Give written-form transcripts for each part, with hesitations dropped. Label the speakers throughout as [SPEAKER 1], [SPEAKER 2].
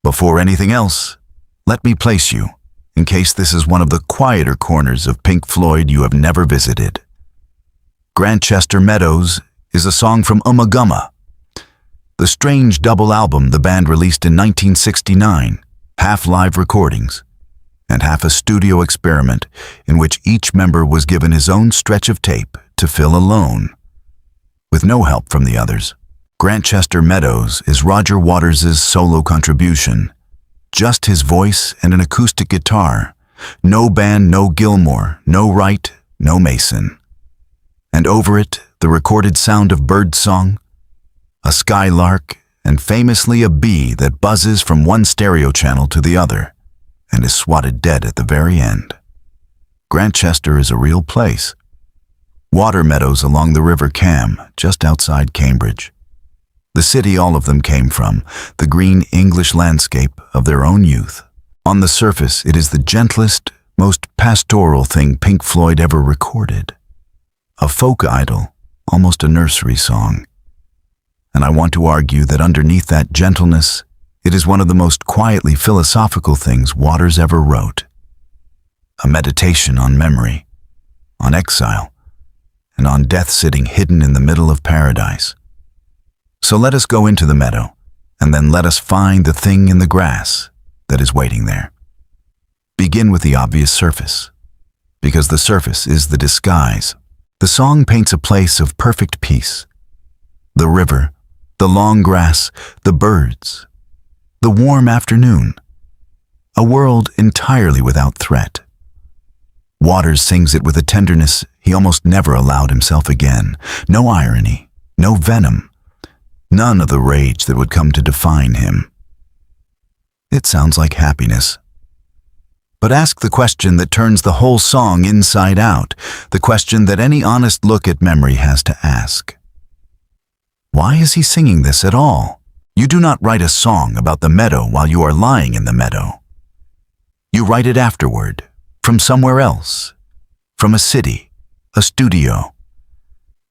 [SPEAKER 1] Before anything else, let me place you, in case this is one of the quieter corners of Pink Floyd you have never visited. Grantchester Meadows is a song from Ummagumma, the strange double album the band released in 1969, half live recordings, and half a studio experiment in which each member was given his own stretch of tape to fill alone, with no help from the others. Grantchester Meadows is Roger Waters' solo contribution, just his voice and an acoustic guitar, no band, no Gilmore, no Wright, no Mason. And over it, the recorded sound of birdsong, a skylark, and famously a bee that buzzes from one stereo channel to the other and is swatted dead at the very end. Grantchester is a real place. Water meadows along the River Cam, just outside Cambridge. The city all of them came from, the green English landscape of their own youth. On the surface, it is the gentlest, most pastoral thing Pink Floyd ever recorded. A folk idyll, almost a nursery song. And I want to argue that underneath that gentleness, it is one of the most quietly philosophical things Waters ever wrote. A meditation on memory, on exile, and on death sitting hidden in the middle of paradise. So let us go into the meadow, and then let us find the thing in the grass that is waiting there. Begin with the obvious surface, because the surface is the disguise. The song paints a place of perfect peace. The river, the long grass, the birds, the warm afternoon, a world entirely without threat. Waters sings it with a tenderness he almost never allowed himself again. No irony, no venom, none of the rage that would come to define him. It sounds like happiness. But ask the question that turns the whole song inside out, the question that any honest look at memory has to ask. Why is he singing this at all? You do not write a song about the meadow while you are lying in the meadow. You write it afterward, from somewhere else, from a city, a studio,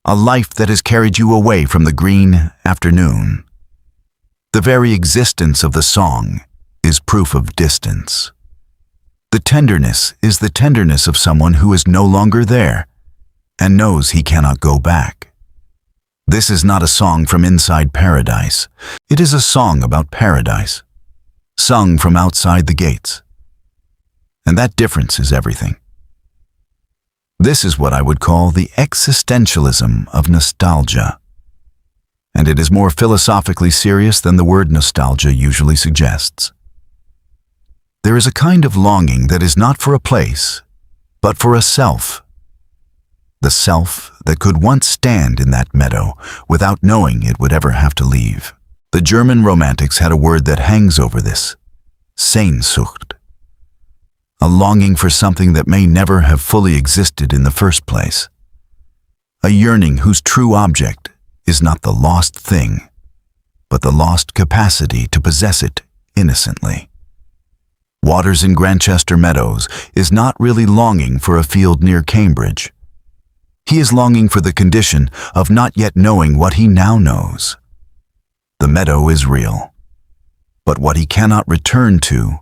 [SPEAKER 1] a life that has carried you away from the green afternoon. The very existence of the song is proof of distance. The tenderness is the tenderness of someone who is no longer there and knows he cannot go back. This is not a song from inside paradise. It is a song about paradise, sung from outside the gates. And that difference is everything. This is what I would call the existentialism of nostalgia. And it is more philosophically serious than the word nostalgia usually suggests. There is a kind of longing that is not for a place, but for a self. The self that could once stand in that meadow without knowing it would ever have to leave. The German romantics had a word that hangs over this, Sehnsucht. A longing for something that may never have fully existed in the first place. A yearning whose true object is not the lost thing, but the lost capacity to possess it innocently. Waters in Grantchester Meadows is not really longing for a field near Cambridge. He is longing for the condition of not yet knowing what he now knows. The meadow is real, but what he cannot return to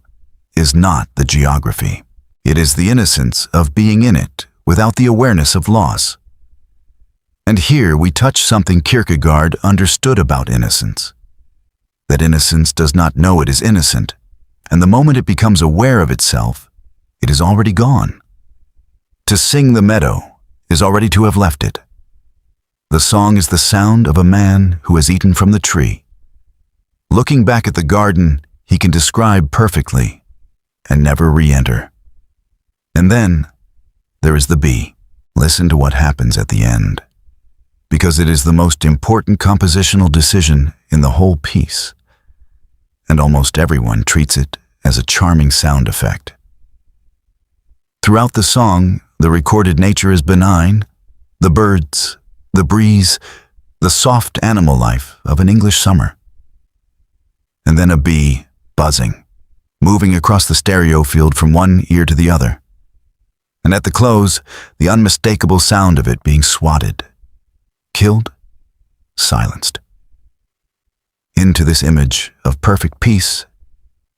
[SPEAKER 1] is not the geography. It is the innocence of being in it without the awareness of loss. And here we touch something Kierkegaard understood about innocence. That innocence does not know it is innocent, and the moment it becomes aware of itself, it is already gone. To sing the meadow is already to have left it. The song is the sound of a man who has eaten from the tree. Looking back at the garden, he can describe perfectly and never re-enter. And then there is the bee. Listen to what happens at the end, because it is the most important compositional decision in the whole piece, and almost everyone treats it as a charming sound effect. Throughout the song, the recorded nature is benign, the birds, the breeze, the soft animal life of an English summer. And then a bee buzzing, moving across the stereo field from one ear to the other. And at the close, the unmistakable sound of it being swatted, killed, silenced. Into this image of perfect peace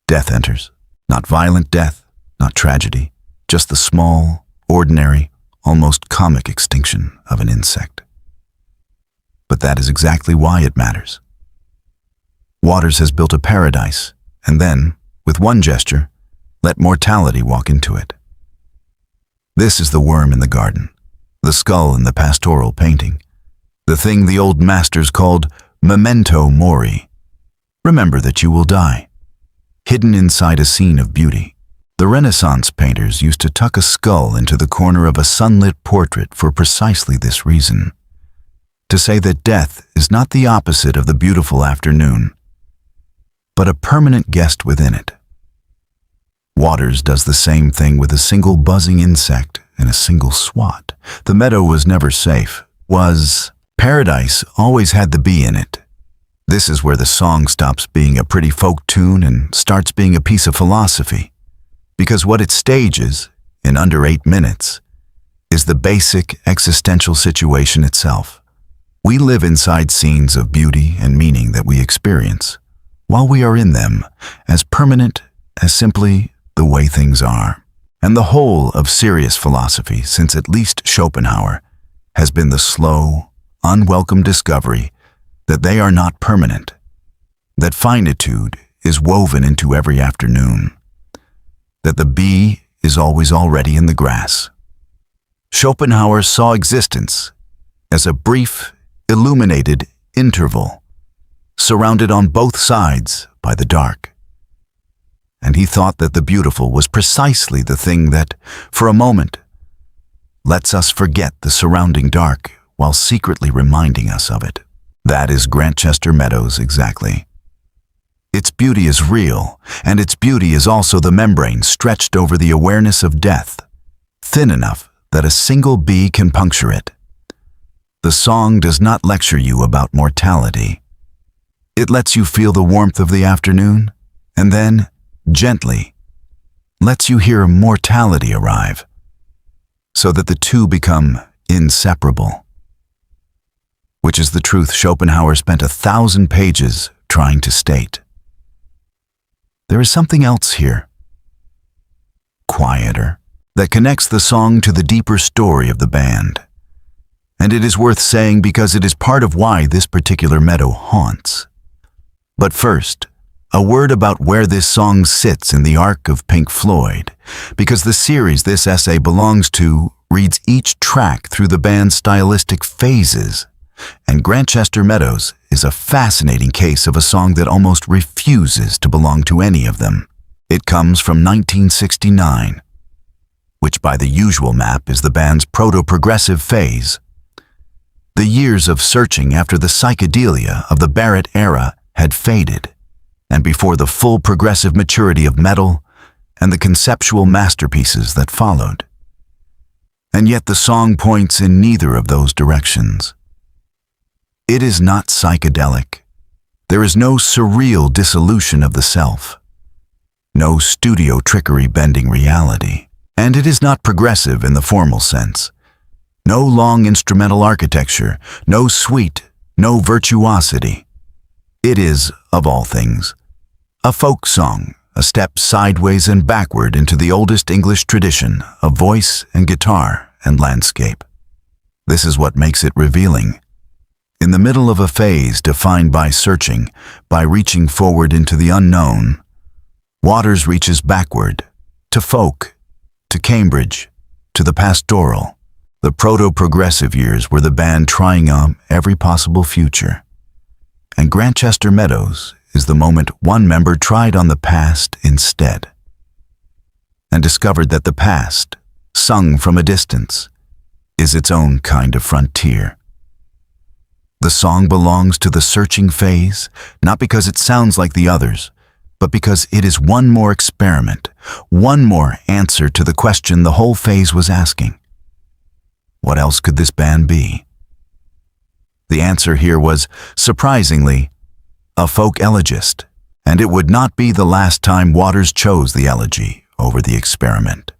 [SPEAKER 1] Death enters. Not violent death, not tragedy, just the small, ordinary, almost comic extinction of an insect. But that is exactly why it matters. Waters has built a paradise, and then, with one gesture, let mortality walk into it. This is the worm in the garden, the skull in the pastoral painting, the thing the old masters called memento mori. Remember that you will die. Hidden inside a scene of beauty. The Renaissance painters used to tuck a skull into the corner of a sunlit portrait for precisely this reason. To say that death is not the opposite of the beautiful afternoon, but a permanent guest within it. Waters does the same thing with a single buzzing insect and a single swat. The meadow was never safe. Paradise always had the bee in it. This is where the song stops being a pretty folk tune and starts being a piece of philosophy. Because what it stages, in under 8 minutes, is the basic existential situation itself. We live inside scenes of beauty and meaning that we experience, while we are in them, as permanent as simply the way things are. And the whole of serious philosophy, since at least Schopenhauer, has been the slow, unwelcome discovery that they are not permanent, that finitude is woven into every afternoon, that the bee is always already in the grass. Schopenhauer saw existence as a brief, illuminated interval, surrounded on both sides by the dark. And he thought that the beautiful was precisely the thing that, for a moment, lets us forget the surrounding dark while secretly reminding us of it. That is Grantchester Meadows exactly. Its beauty is real, and its beauty is also the membrane stretched over the awareness of death, thin enough that a single bee can puncture it. The song does not lecture you about mortality. It lets you feel the warmth of the afternoon, and then, gently, lets you hear mortality arrive, so that the two become inseparable. Which is the truth Schopenhauer spent 1,000 pages trying to state. There is something else here, quieter, that connects the song to the deeper story of the band. And it is worth saying because it is part of why this particular meadow haunts. But first, a word about where this song sits in the arc of Pink Floyd, because the series this essay belongs to reads each track through the band's stylistic phases, and Grantchester Meadows is a fascinating case of a song that almost refuses to belong to any of them. It comes from 1969, which by the usual map is the band's proto-progressive phase. The years of searching after the psychedelia of the Barrett era had faded, and before the full progressive maturity of metal and the conceptual masterpieces that followed. And yet the song points in neither of those directions. It is not psychedelic. There is no surreal dissolution of the self, no studio trickery bending reality, and it is not progressive in the formal sense. No long instrumental architecture, no suite, no virtuosity. It is, of all things, a folk song, a step sideways and backward into the oldest English tradition of voice and guitar and landscape. This is what makes it revealing. In the middle of a phase defined by searching, by reaching forward into the unknown, Waters reaches backward, to folk, to Cambridge, to the pastoral, the proto-progressive years where the band trying on every possible future. And Grantchester Meadows is the moment one member tried on the past instead, and discovered that the past, sung from a distance, is its own kind of frontier. The song belongs to the searching phase, not because it sounds like the others, but because it is one more experiment, one more answer to the question the whole phase was asking. What else could this band be? The answer here was, surprisingly, a folk elegist, and it would not be the last time Waters chose the elegy over the experiment.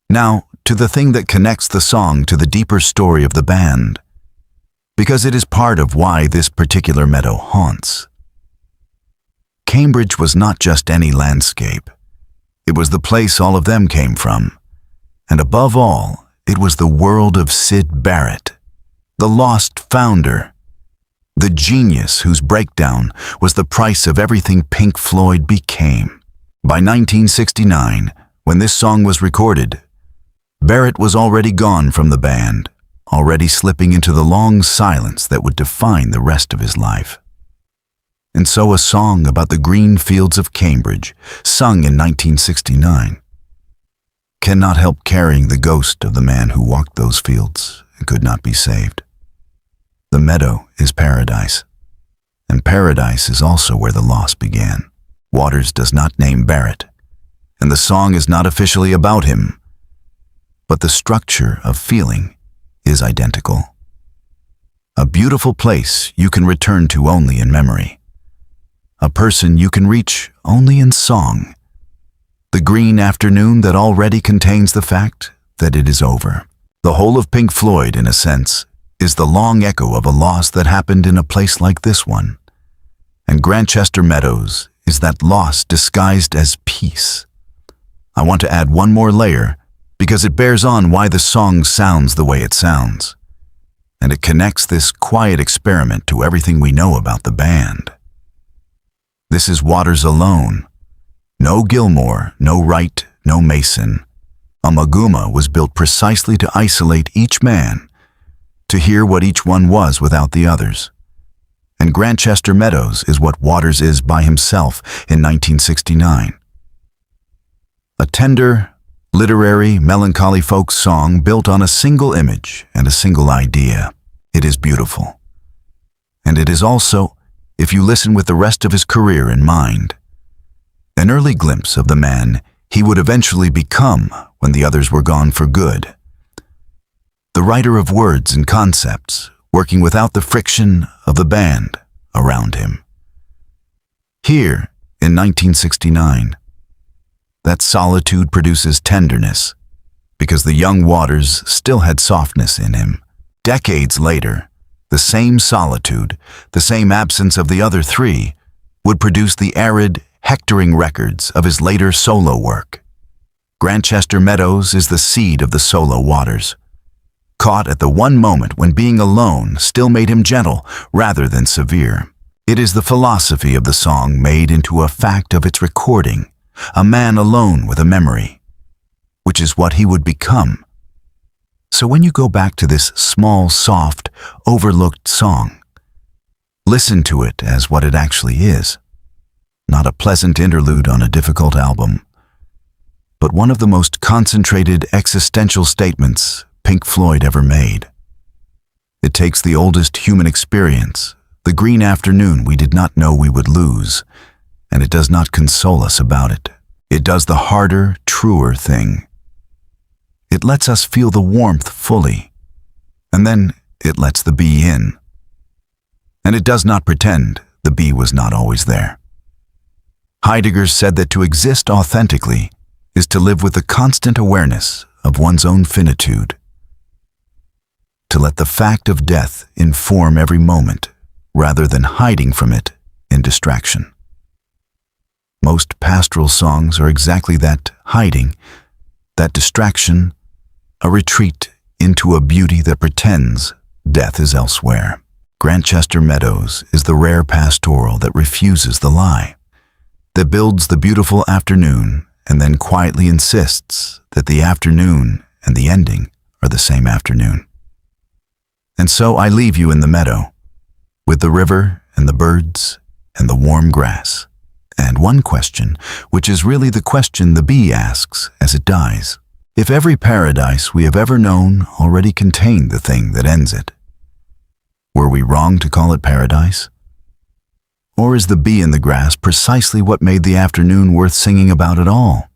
[SPEAKER 1] Now, to the thing that connects the song to the deeper story of the band, because it is part of why this particular meadow haunts. Cambridge was not just any landscape. It was the place all of them came from. And above all, it was the world of Syd Barrett, the lost founder, the genius whose breakdown was the price of everything Pink Floyd became. By 1969, when this song was recorded, Barrett was already gone from the band, already slipping into the long silence that would define the rest of his life. And so a song about the green fields of Cambridge, sung in 1969, cannot help carrying the ghost of the man who walked those fields and could not be saved. The meadow is paradise, and paradise is also where the loss began. Waters does not name Barrett, and the song is not officially about him, but the structure of feeling is identical. A beautiful place you can return to only in memory. A person you can reach only in song. The green afternoon that already contains the fact that it is over. The whole of Pink Floyd, in a sense, is the long echo of a loss that happened in a place like this one. And Grantchester Meadows is that loss disguised as peace. I want to add one more layer because it bears on why the song sounds the way it sounds. And it connects this quiet experiment to everything we know about the band. This is Waters alone. No Gilmore, no Wright, no Mason. Ummagumma was built precisely to isolate each man, to hear what each one was without the others. And Grantchester Meadows is what Waters is by himself in 1969. A tender, literary, melancholy folk song built on a single image and a single idea. It is beautiful. And it is also, if you listen with the rest of his career in mind, an early glimpse of the man he would eventually become when the others were gone for good. The writer of words and concepts, working without the friction of the band around him. Here, in 1969, that solitude produces tenderness, because the young Waters still had softness in him. Decades later, the same solitude, the same absence of the other three, would produce the arid, hectoring records of his later solo work. Grantchester Meadows is the seed of the solo Waters, caught at the one moment when being alone still made him gentle rather than severe. It is the philosophy of the song made into a fact of its recording, a man alone with a memory, which is what he would become. So when you go back to this small, soft, overlooked song, listen to it as what it actually is. Not a pleasant interlude on a difficult album, but one of the most concentrated existential statements Pink Floyd ever made. It takes the oldest human experience, the green afternoon we did not know we would lose, and it does not console us about it. It does the harder, truer thing. It lets us feel the warmth fully, and then it lets the bee in. And it does not pretend the bee was not always there. Heidegger said that to exist authentically is to live with the constant awareness of one's own finitude, to let the fact of death inform every moment rather than hiding from it in distraction. Most pastoral songs are exactly that hiding, that distraction, a retreat into a beauty that pretends death is elsewhere. Grantchester Meadows is the rare pastoral that refuses the lie, that builds the beautiful afternoon and then quietly insists that the afternoon and the ending are the same afternoon. And so I leave you in the meadow, with the river and the birds and the warm grass, and one question, which is really the question the bee asks as it dies. If every paradise we have ever known already contained the thing that ends it, were we wrong to call it paradise? Or is the bee in the grass precisely what made the afternoon worth singing about at all?